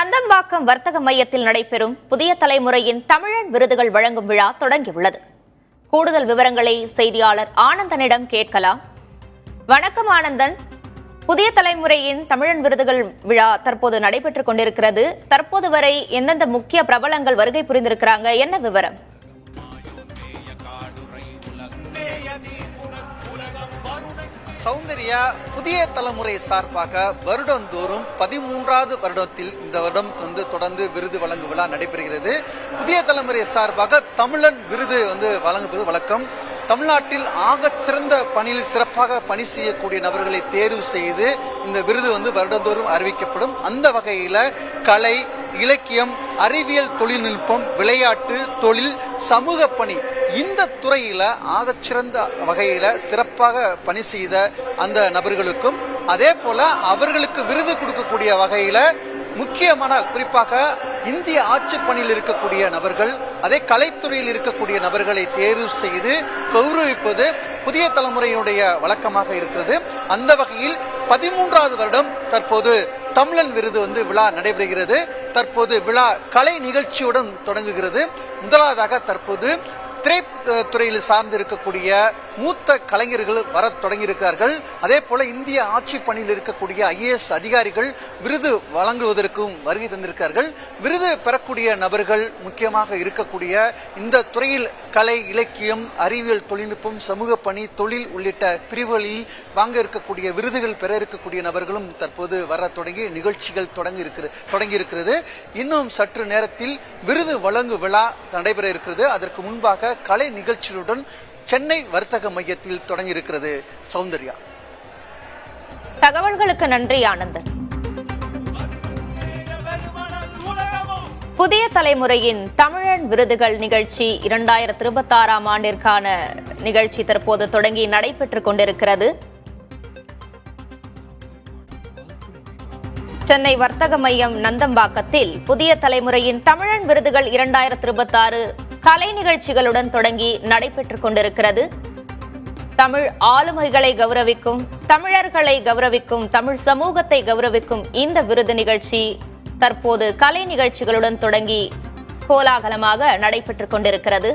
நந்தம்பாக்கம் வர்த்தக மையத்தில் நடைபெறும் புதிய தலைமுறையின் தமிழன் விருதுகள் வழங்கும் விழா தொடங்கியுள்ளது. கூடுதல் விவரங்களை செய்தியாளர் ஆனந்தனிடம் கேட்கலாம். வணக்கம் ஆனந்தன். புதிய தலைமுறையின் தமிழன் விருதுகள் விழா தற்போது நடைபெற்றுக் கொண்டிருக்கிறது. தற்போது வரை எந்தெந்த முக்கிய பிரபலங்கள் வருகை புரிந்திருக்கிறாங்க, என்ன விவரம்? சௌந்தர்யா, புதிய தலைமுறை சார்பாக வருடந்தோறும் 13வது வருடத்தில் இந்த வருடம் தொடர்ந்து விருது வழங்கும் விழா நடைபெறுகிறது. புதிய தலைமுறை சார்பாக தமிழன் விருது வழங்குவது வழக்கம். தமிழ்நாட்டில் ஆகச்சிறந்த பணியில் சிறப்பாக பணி செய்யக்கூடிய நபர்களை தேர்வு செய்து இந்த விருது வருடந்தோறும் அறிவிக்கப்படும். அந்த வகையில கலை, இலக்கியம், அறிவியல், தொழில்நுட்பம், விளையாட்டு, தொழில், சமூக பணி இந்த துறையில ஆகச்சிறந்த வகையில சிறப்பாக பணி செய்த அந்த நபர்களுக்கும், அதே போல அவர்களுக்கு விருது கொடுக்கக்கூடிய வகையில முக்கியமான, குறிப்பாக இந்திய ஆட்சி பணியில் இருக்கக்கூடிய நபர்கள், அதே கலைத்துறையில் இருக்கக்கூடிய நபர்களை தேர்வு செய்து கௌரவிப்பது புதிய தலைமுறையினுடைய வழக்கமாக இருக்கிறது. அந்த வகையில் 13வது வருடம் தற்போது தமிழன் விருது விழா நடைபெறுகிறது. தற்போது விழா கலை நிகழ்ச்சியுடன் தொடங்குகிறது. முதலாவதாக தற்போது திரைத்துறையில் சார்ந்து இருக்கக்கூடிய மூத்த கலைஞர்கள் வர தொடங்கியிருக்கிறார்கள். அதே போல இந்திய ஆட்சி பணியில் இருக்கக்கூடிய IAS அதிகாரிகள் விருது வழங்குவதற்கும் வருகை தந்திருக்கிறார்கள். விருது பெறக்கூடிய நபர்கள் முக்கியமாக இருக்கக்கூடிய இந்த துறையில் கலை, இலக்கியம், அறிவியல், தொழில்நுட்பம், சமூக பணி, தொழில் உள்ளிட்ட பிரிவுகளில் வாங்க இருக்கக்கூடிய விருதுகள் பெற இருக்கக்கூடிய நபர்களும் தற்போது வர தொடங்கி நிகழ்ச்சிகள் தொடங்கி இருக்கிறது. இன்னும் சற்று நேரத்தில் விருது வழங்கு விழா நடைபெற இருக்கிறது. அதற்கு முன்பாக கலை நிகழ்ச்சிகளுடன் சென்னை வர்த்தக மையத்தில் தொடங்கியிருக்கிறது. சௌந்தர்யா, தகவல்களுக்கு நன்றி ஆனந்தன். புதிய தலைமுறையின் தமிழன் விருதுகள் நிகழ்ச்சி 2026ஆம் ஆண்டிற்கான நிகழ்ச்சி தற்போது தொடங்கி நடைபெற்றுக் கொண்டிருக்கிறது. சென்னை வர்த்தக மையம் நந்தம்பாக்கத்தில் புதிய தலைமுறையின் தமிழன் விருதுகள் 2026 கலை நிகழ்ச்சிகளுடன் தொடங்கி நடைபெற்றுக் கொண்டிருக்கிறது. தமிழ் ஆளுமைகளை கௌரவிக்கும், தமிழர்களை கௌரவிக்கும், தமிழ் சமூகத்தை கௌரவிக்கும் இந்த விருது நிகழ்ச்சி தற்போது கலை நிகழ்ச்சிகளுடன் தொடங்கி கோலாகலமாக நடைபெற்றுக் கொண்டிருக்கிறது.